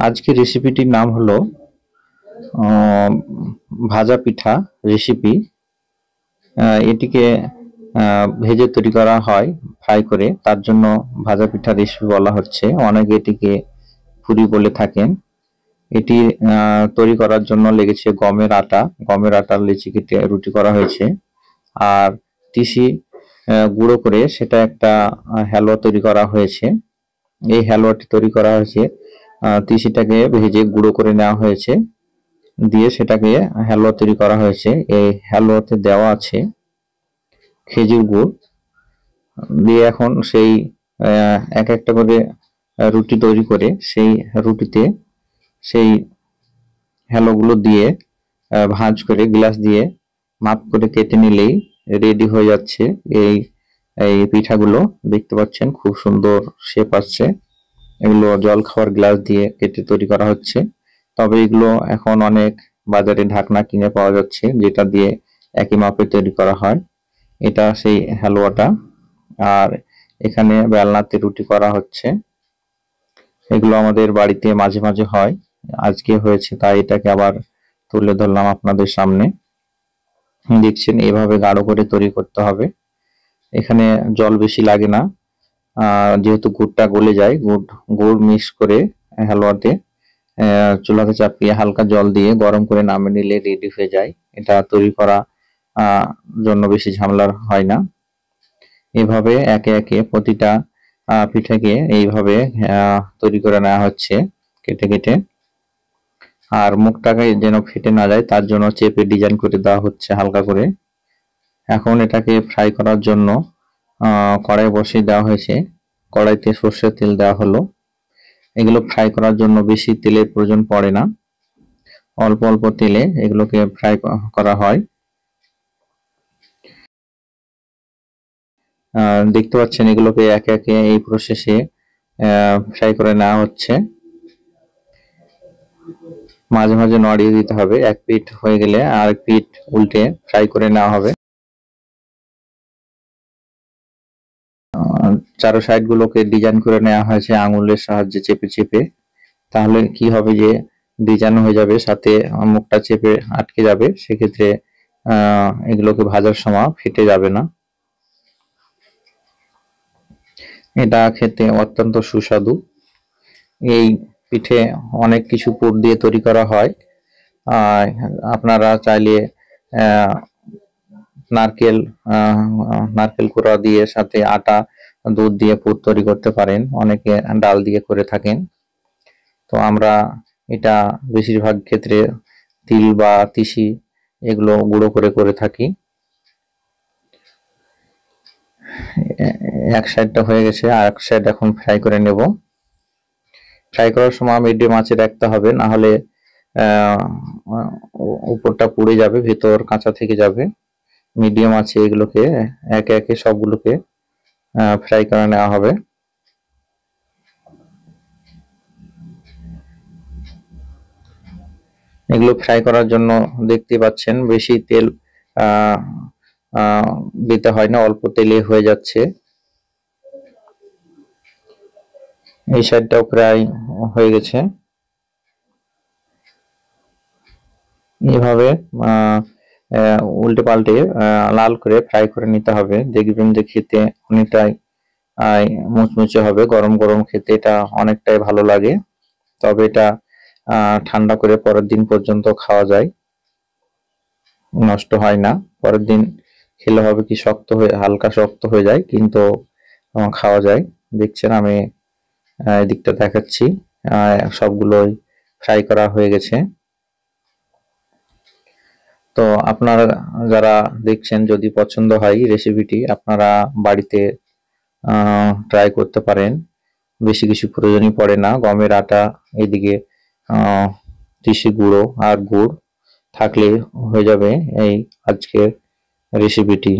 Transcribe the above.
আজকের রেসিপিটির নাম হলো ভাজা পিঠা রেসিপি। এটিকে ভেজে তৈরি করা হয় ফ্রাই করে, তার জন্য ভাজা পিঠা রেসিপি বলা হচ্ছে। অনেকে এটিকে পুরি বলে থাকেন। এটি তৈরি করার জন্য লেগেছে গমের আটার লেচি কেটে রুটি করা হয়েছে, আর তিসি গুঁড়ো করে সেটা একটা হালুয়া তৈরি করা হয়েছে। এই হালুয়াটি তৈরি করা হয়েছে, তিসিটাকে ভেজে গুঁড়ো করে নেওয়া হয়েছে, দিয়ে সেটাকে হালুয়া তৈরি করা হয়েছে। এই হালুয়াতে দেওয়া আছে খেজুর গুড় দিয়ে। এখন সেই এক একটা করে রুটি তৈরি করে সেই রুটিতে সেই হালুয়াগুলো দিয়ে ভাঁজ করে গ্লাস দিয়ে মাপ করে কেটে নিলেই রেডি হয়ে যাচ্ছে। এই এই পিঠাগুলো দেখতে পাচ্ছেন, খুব সুন্দর শেপ আসছে। এগুলো জল খাওয়ার গ্লাস দিয়ে কেটে তৈরি করা হচ্ছে। তবে এগুলো এখন অনেক বাজারে ঢাকনা কিনে পাওয়া যাচ্ছে, যেটা দিয়ে একই মাপে তৈরি করা হয়। এটা সেই হালুয়াটা। আর এখানে বেলনাতে রুটি করা হচ্ছে। এগুলো আমাদের বাড়িতে মাঝে মাঝে হয়, আজকে হয়েছে তাই এটাকে আবার তুলে ধরলাম আপনাদের সামনে। দেখছেন, এইভাবে গাঢ় করে তৈরি করতে হবে। এখানে জল বেশি লাগে না, যেহেতু গুড়টা গলে যায়। গুড় মিক্স করে হালুয়াতে চুলাতে চাপিয়ে হালকা জল দিয়ে গরম করে নামিয়ে নিলে রেডি হয়ে যায়। এটা তৈরি করা জন্য বেশি ঝামেলার হয় না। এইভাবে একে একে প্রতিটা পিঠাকে এইভাবে তৈরি করে নেওয়া হচ্ছে কেটে কেটে। আর মুখটাকে যেন ফেটে না যায় তার জন্য চেপে ডিজাইন করে দেওয়া হচ্ছে হালকা করে। এখন এটাকে ফ্রাই করার জন্য কড়াই বসিয়ে দেওয়া হয়েছে। কড়াইতে সর্ষের তেল দেওয়া হলো। এগুলো ফ্রাই করার জন্য বেশি তেলের প্রয়োজন পড়ে না, অল্প অল্প তেলে এগুলোকে ফ্রাই করা হয়। দেখতে পাচ্ছেন, এগুলোকে একে একে এই প্রসেসে ফ্রাই করে নেওয়া হচ্ছে। মাঝে মাঝে নড়িয়ে দিতে হবে, এক পিঠ হয়ে গেলে আর এক পিঠ উল্টে ফ্রাই করে নেওয়া হবে। চারো সাইড গুলোকে ডিজাইন করে নেওয়া হয়েছে আঙুলের সাহায্যে চেপে চেপে। তাহলে কি হবে যে ডিজাইন হয়ে যাবে, সাথে মুখটা চেপে আটকে যাবে। সেক্ষেত্রে এগুলোকে ভাজার সময় ফেটে যাবে না। এটা খেতে অত্যন্ত সুস্বাদু। এই পিঠে অনেক কিছু পুর দিয়ে তৈরি করা হয়। আপনারা চাইলে নারকেল নারকেল কোড়া দিয়ে সাথে আটা দুধ দিয়ে পুর তৈরি করতে পারেন, অনেকে ডাল দিয়ে করে থাকেন। তো আমরা এটা বেশিরভাগ ক্ষেত্রে তিল বা তিসি এগুলো গুঁড়ো করে করে থাকি। এক সাইডটা হয়ে গেছে, আর এক সাইড এখন ফ্রাই করে নেব। ফ্রাই করার সময় মিডিয়াম আঁচে রাখতে হবে, না হলে উপরটা পুড়ে যাবে, ভেতর কাঁচা থেকে যাবে। মিডিয়াম আছে, এগুলোকে একে একে সবগুলোকে ফ্রাই করে নেওয়া হবে। এগুলো ফ্রাই করার জন্য দেখতে পাচ্ছেন বেশি তেল দিতে হয় না, অল্প তেলে হয়ে যাচ্ছে। এই সাইডটাও প্রায় হয়ে গেছে। এইভাবে উল্টে পাল্টে লাল করে ফ্রাই করে নিতে হবে। দেখবেন যে খেতে অনেকটাই মুচমুচে হবে। গরম গরম খেতে এটা অনেকটাই ভালো লাগে। তবে এটা ঠান্ডা করে পরের দিন পর্যন্ত খাওয়া যায়, নষ্ট হয় না। পরের দিন খেলে হবে কি শক্ত হয়ে, হালকা শক্ত হয়ে যায়, কিন্তু খাওয়া যায়। দেখছেন, আমি এদিকটা দেখাচ্ছি, সবগুলোই ফ্রাই করা হয়ে গেছে। তো আপনারা যারা দেখছেন, যদি পছন্দ হয় রেসিপিটি, আপনারা বাড়িতে ট্রাই করতে পারেন। বেশি কিছু প্রয়োজনই পড়ে না। গমের আটা, এদিকে তিসি গুঁড়ো আর গুড় থাকলে হয়ে যাবে এই আজকের রেসিপিটি।